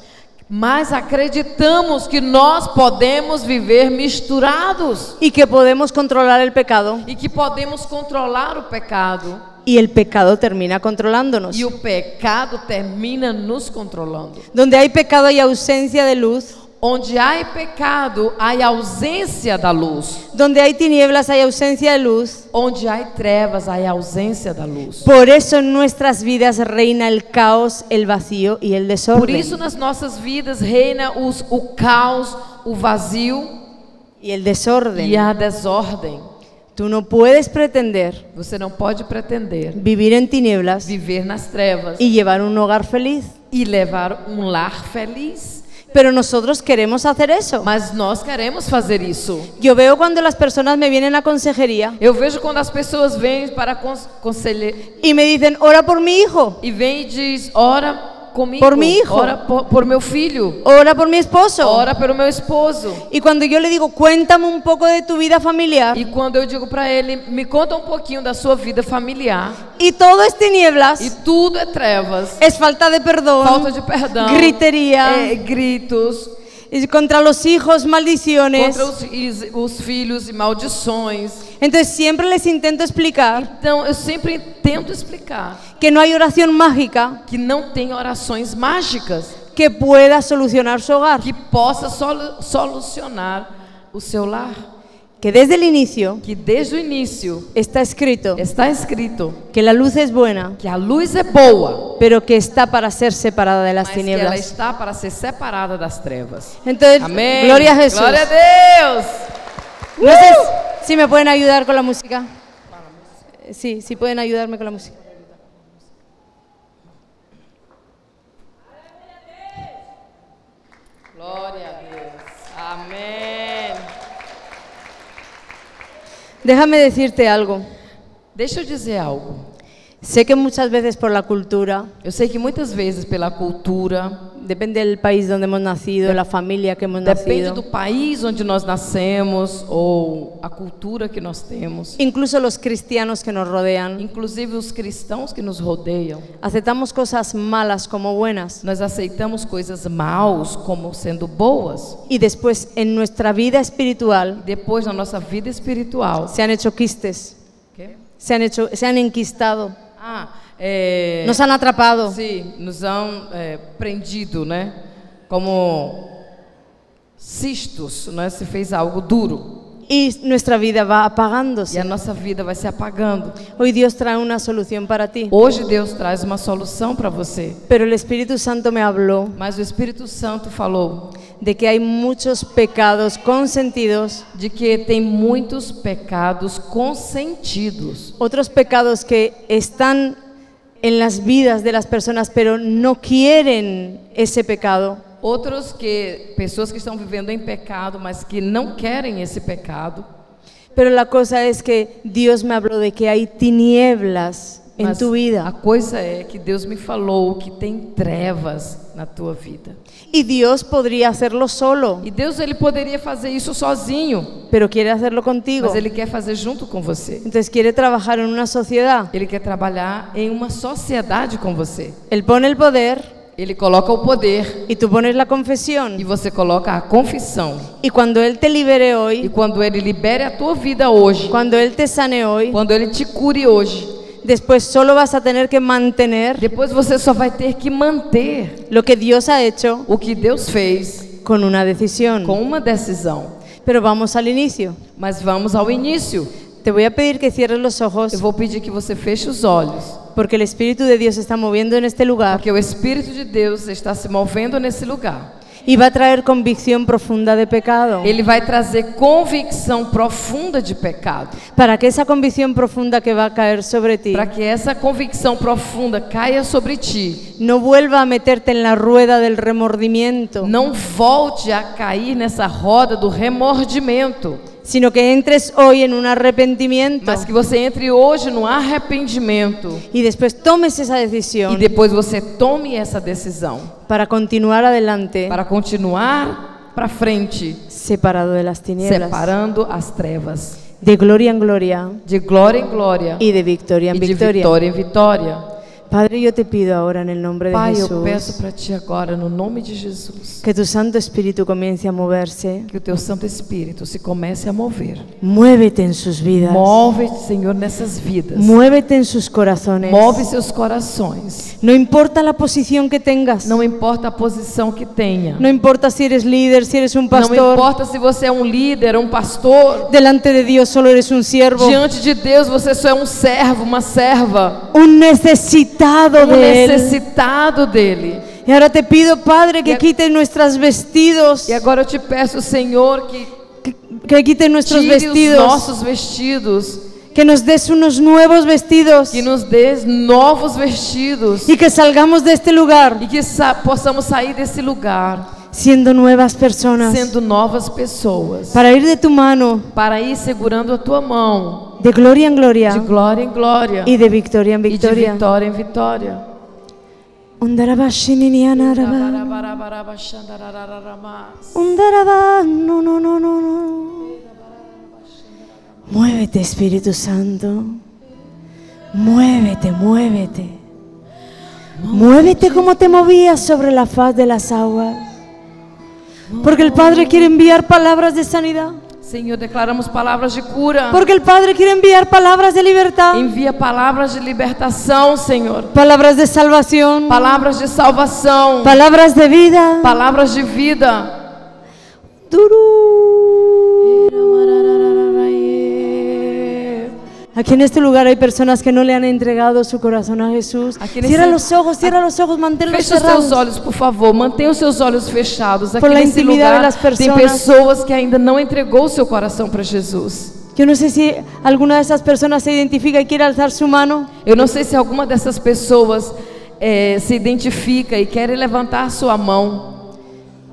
Mas acreditamos que nós podemos viver misturados y que podemos controlar el pecado e que podemos controlar o pecado y el pecado termina controlándonos. E o pecado termina nos controlando. Donde hay pecado hay ausencia de luz. Onde há pecado, há ausência da luz. Donde hay tinieblas hay ausencia de luz. Onde há trevas, há ausência da luz. Por eso en nuestras vidas reina el caos, el vacío y el Por desorden. isso nas nossas vidas reina o caos, o vazio Y el desorden. e a desordem. Tú no puedes pretender Você não pode pretender vivir en tinieblas viver nas trevas y llevar un hogar feliz. e levar lar feliz. Pero nosotros queremos hacer eso. Mas nós queremos fazer isso. Yo veo cuando las personas me vienen a consejería Eu vejo quando as pessoas vêm para conselhar y me dicen, ora por mi hijo, e vem e diz: ora comigo, Por mi hijo. ora por meu filho, ora por mi esposo. ora pelo meu esposo. Y cuando yo le digo, cuéntame un poco de tu vida familiar, E quando eu digo para ele: me conta um pouquinho da sua vida familiar, y todo es tinieblas, e tudo é trevas, es falta de perdón, falta de perdão, gritería, gritos, y contra los hijos, maldiciones. contra os filhos e maldições. Entonces siempre les intento explicar Então eu sempre tento explicar que no hay oración mágica que não tem orações mágicas que pueda solucionar su hogar. que possa solucionar o seu lar. Que desde el inicio Que desde o início está escrito está escrito que la luz es buena, que a luz é boa, pero que está para ser separada de las mas que ela tinieblas. está para ser separada das trevas. Entonces, Amém. gloria a Jesús. Glória a Deus. No sé si me pueden ayudar con la música. Sí, sí pueden ayudarme con la música. Glória a Deus. Amém. Déjame decirte algo. Deixa eu dizer algo. Sé que muchas veces por la cultura, Eu sei que muitas vezes pela cultura, depende del país donde hemos nacido, la familia que hemos depende nacido, do país onde nós nascemos ou a cultura que nós temos, incluso los cristianos que nos rodean, inclusive os cristãos que nos rodeiam, aceptamos cosas malas como buenas nós aceitamos coisas maus como sendo boas. y después en nuestra vida espiritual Depois na nossa vida espiritual, se han hecho quistes, quê? se han enquistado, Nos han atrapado. Sim, nos han prendido, né? Como cistos, né? Se fez algo duro Y nuestra vida va e apagándose. a nossa vida vai se apagando. Hoy Dios trae una solución para ti. Hoje Deus traz uma solução para você, Pero el Espíritu Santo me habló mas o Espírito Santo falou de que hay muchos pecados consentidos, de que tem muitos pecados consentidos, otros pecados que están en las vidas de las personas, pero no quieren ese pecado. outros que pessoas que estão vivendo em pecado, mas que não querem esse pecado. Pero la cosa es que Dios me habló de que hay tinieblas en Mas tu a vida. coisa é que Deus me falou que tem trevas na tua vida. Y Dios podría hacerlo solo, E Deus, ele poderia fazer isso sozinho, pero quiere hacerlo contigo. mas ele quer fazer junto com você. Entonces quiere trabajar en una sociedad. Ele quer trabalhar em uma sociedade com você. Él pone el poder Ele coloca o poder y tú pones la e confesión. você coloca a confissão. Y cuando Él te libere E hoy, quando ele libere a tua vida hoje, cuando Él te sane hoy, quando ele te cure hoje, después solo vas a tener que mantener depois você só vai ter que manter lo que Dios ha hecho o que Deus fez con una decisión. com uma decisão. Pero vamos al inicio. Mas vamos ao início. Te voy a pedir que cierres los ojos, Eu vou pedir que você feche os olhos, porque el Espíritu de Dios se está moviendo en este lugar porque o Espírito de Deus está se movendo nesse lugar. y va a traer convicción profunda de pecado. Ele vai trazer convicção profunda de pecado, Para que esa convicción profunda que va a caer sobre ti para que essa convicção profunda caia sobre ti, no vuelva a meterte en la rueda del remordimiento, não volte a cair nessa roda do remordimento, sino que entres hoy en un arrepentimiento mas que você entre hoje no arrependimento y después tomes esa e decisión depois você tome essa decisão para continuar adelante para continuar para frente, separado de las tinieblas, separando as trevas, de gloria en gloria de glória em glória y de victoria en e de victoria. vitória em vitória. Padre, yo te pido ahora en el nombre de Pai, eu Jesús peço para Ti agora, no nome de Jesus, que tu Santo Espíritu comience a moverse. que o Teu Santo Espírito se comece a mover. Muévete en sus vidas. Move, Senhor, nessas vidas. Muévete en sus corazones. Move seus corações. No importa la posición que tengas. Não importa a posição que tenha. No importa si eres líder, si eres un Não pastor. importa se você é um líder, um pastor. Delante de Dios solo eres un siervo. Diante de Deus você só é um servo, uma serva. Un necesitado de Él. Necessitado dele. Y ahora te pido, Padre, que quites nuestros vestidos. E agora eu te peço, Senhor, Que quites nuestros tire os vestidos. nossos vestidos. Que nos des unos nuevos vestidos. Que nos dê novos vestidos. Y que salgamos de este lugar E que possamos sair desse lugar siendo nuevas personas. sendo novas pessoas. Para ir de tu mano, Para ir segurando a tua mão. de gloria en De gloria glória em glória. y de victoria en E de victoria. vitória em vitória. No, no, no, no, no. Muévete, Espíritu Santo. Muévete, muévete. Muévete como te movías sobre la faz de las aguas. Porque el Padre quiere enviar palabras de sanidad. Senhor, declaramos palavras de cura. Porque el Padre quiere enviar palabras de libertad. Envia palavras de libertação, Senhor. Palabras de salvación. Palavras de salvação. Palabras de vida. Palavras de vida. Aquí en este lugar hay personas que no le han entregado su corazón a Jesús. Cierra los ojos, manténlos Feche os cerrados. teus olhos, por favor. Mantenha os seus olhos fechados. Aqui Por la nesse intimidad de lugar las tem personas. pessoas que ainda não entregou o seu coração para Jesus. Yo no sé si alguna de esas personas se identifica y quiere alzar su mano. Eu não sei se alguma dessas pessoas se identifica e quer levantar sua mão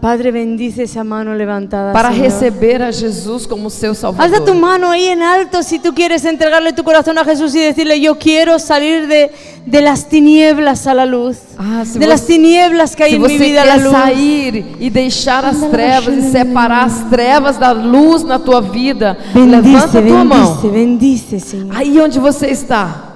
Padre, bendice esa mano levantada, para Señor. receber a Jesus como seu Salvador. Alza tu mano ahí en alto si tú quieres entregarle tu corazón a Jesús y decirle: yo quiero salir de las tinieblas a la luz. Se de las tinieblas que hay se en mi você vida a la quer luz. sair e deixar as trevas e separar as trevas da luz na tua vida, levanta Bendice, a tua mão. bendice, bendice, Señor. Aí onde você está,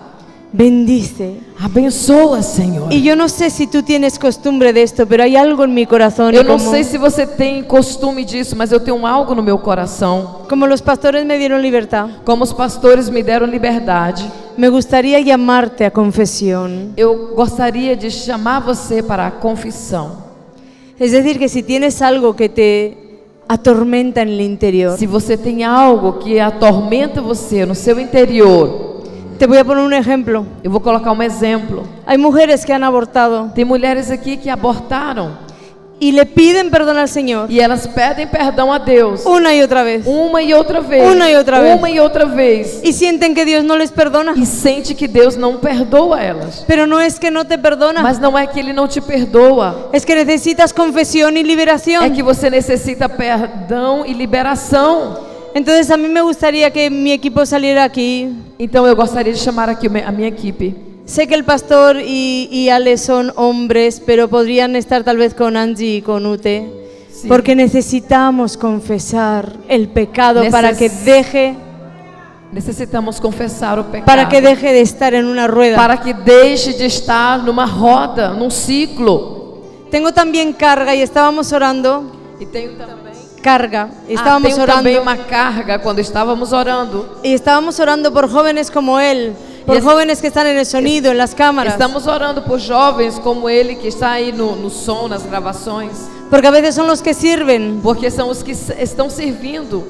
Bendice. abençoa, Senhor. Y yo no sé si tú tienes costumbre de esto, pero hay algo en mi corazón. Eu y não como, sei se você tem costume disso, mas eu tenho algo no meu coração. como los pastores me dieron libertad, Como os pastores me deram liberdade, me gustaría llamarte a confesión. eu gostaria de chamar você para a confissão. Es decir, que si tienes algo que te atormenta en el interior, Se você tem algo que atormenta você no seu interior, te voy a poner un ejemplo. eu vou colocar um exemplo. Hay mujeres que han abortado Tem mulheres aqui que abortaram y le piden perdón al Señor e elas pedem perdão a Deus una y otra vez, uma e outra vez, Uma e outra vez. uma e outra vez, y sienten que Dios no les perdona. e sente que Deus não perdoa elas. Pero no es que no te perdona, Mas não é que Ele não te perdoa, es que necesitas confesión y é liberación. que você necessita perdão e liberação. Entonces a mí me gustaría que mi equipo saliera aquí. Então eu gostaria de chamar aqui a minha equipe. Sé que el pastor y Ale son hombres, pero podrían estar tal vez con Angie y con Ute, Sí. porque necesitamos confesar el pecado para que Necessitamos confessar o pecado, deje de estar en una rueda. para que deixe de estar numa roda, num ciclo. Tengo también carga y estábamos orando. E tenho também Carga. Estábamos tenho orando também uma carga quando estávamos orando. y estábamos orando por jóvenes como él, por Y es- jóvenes que están en el sonido, en las cámaras, Estamos orando por jovens como ele que está aí no som, nas gravações, porque a veces son los que sirven porque são os que estão servindo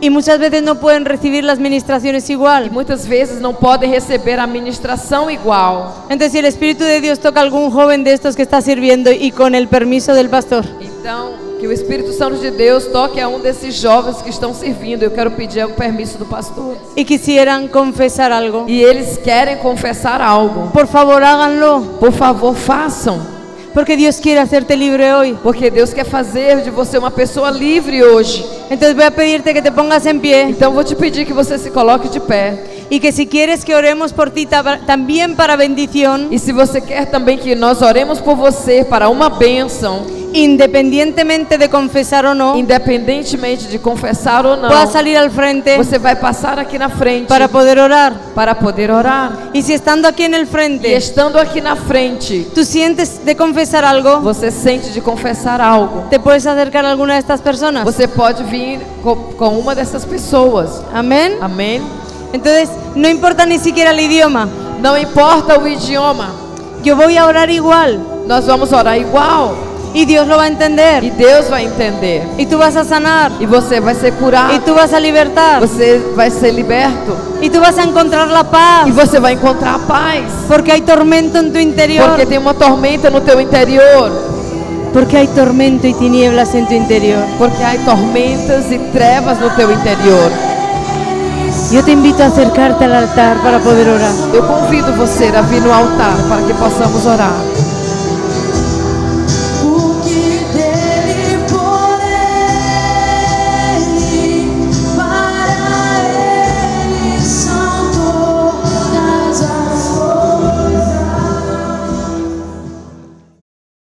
y muchas veces no pueden recibir las ministraciones e igual. muitas vezes não podem receber a ministração igual. Entonces, si el Espíritu de Dios toca a algún joven de estos que está sirviendo y con el permiso del pastor, Então, que o Espírito Santo de Deus toque a um desses jovens que estão servindo. Eu quero pedir o permisso do pastor. y quisieran confesar algo, E eles querem confessar algo. por favor háganlo, Por favor, façam. porque Dios quiere hacerte libre hoy. Porque Deus quer fazer de você uma pessoa livre hoje. Entonces voy a pedirte que te pongas en pie Então, vou te pedir que você se coloque de pé. y que si quieres que oremos por ti también para bendición E se você quer também que nós oremos por você para uma bênção. independientemente de confesar o no, independentemente de confessar ou não, puedas salir al frente você vai passar aqui na frente para poder orar. para poder orar. Y si estando aquí en el E frente, estando aqui na frente, tú sientes de confesar algo, você sente de confessar algo, te puedes acercar a alguna de estas personas. você pode vir com uma dessas pessoas. Amén. Amém? Entonces, no importa ni siquiera el idioma. Não importa o idioma, Yo voy a orar igual nós vamos orar igual. y Dios lo va a E entender. Deus vai entender. Y tú vas a sanar. E você vai ser Y curado. tú vas a libertar. Você vai ser liberto. Y tú vas a encontrar la paz. E você vai encontrar a paz. Porque hay tormento en tu interior. Porque tem uma tormenta no teu interior. Porque hay tormento y tinieblas en tu interior. Porque há tormentas e trevas no teu interior. Yo te invito a acercarte al altar para poder orar. Eu convido você a vir no altar para que possamos orar.